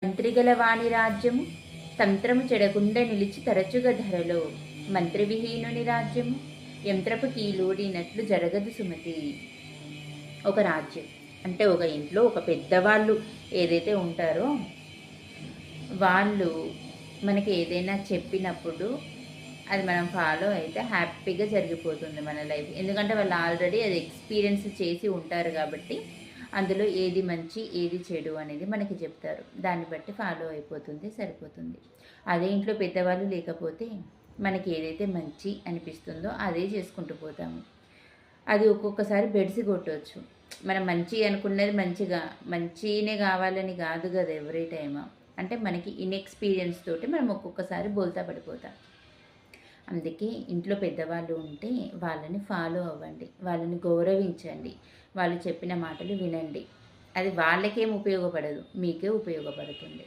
మంత్రిగల వాణి రాజ్యము తంత్రము చెడకుండా నిలిచి తరచుగా ధరలో మంత్రి విహీనుని రాజ్యము యంత్రపు కీలూడినట్లు జరగదు సుమతి. ఒక రాజ్యం అంటే ఒక ఇంట్లో ఒక పెద్దవాళ్ళు ఏదైతే ఉంటారో వాళ్ళు మనకి ఏదైనా చెప్పినప్పుడు అది మనం ఫాలో అయితే హ్యాపీగా జరిగిపోతుంది మన లైఫ్. ఎందుకంటే వాళ్ళు ఆల్రెడీ అది ఎక్స్పీరియన్స్ చేసి ఉంటారు కాబట్టి అందులో ఏది మంచి ఏది చెడు అనేది మనకి చెప్తారు. దాన్ని బట్టి ఫాలో అయిపోతుంది, సరిపోతుంది. అదే ఇంట్లో పెద్దవాళ్ళు లేకపోతే మనకి ఏదైతే మంచి అనిపిస్తుందో అదే చేసుకుంటూ పోతాము. అది ఒక్కొక్కసారి బెడిసి కొట్టవచ్చు. మనం మంచి అనుకున్నది మంచినే కావాలని కాదు కదా ఎవ్రీ టైమ్. అంటే మనకి ఇన్ఎక్స్పీరియన్స్ తోటి మనం ఒక్కొక్కసారి బోల్తా పడిపోతాం. అందుకే ఇంట్లో పెద్దవాళ్ళు ఉంటే వాళ్ళని ఫాలో అవ్వండి, వాళ్ళని గౌరవించండి, వాళ్ళు చెప్పిన మాటలు వినండి. అది వాళ్ళకేం ఉపయోగపడదు, మీకే ఉపయోగపడుతుంది.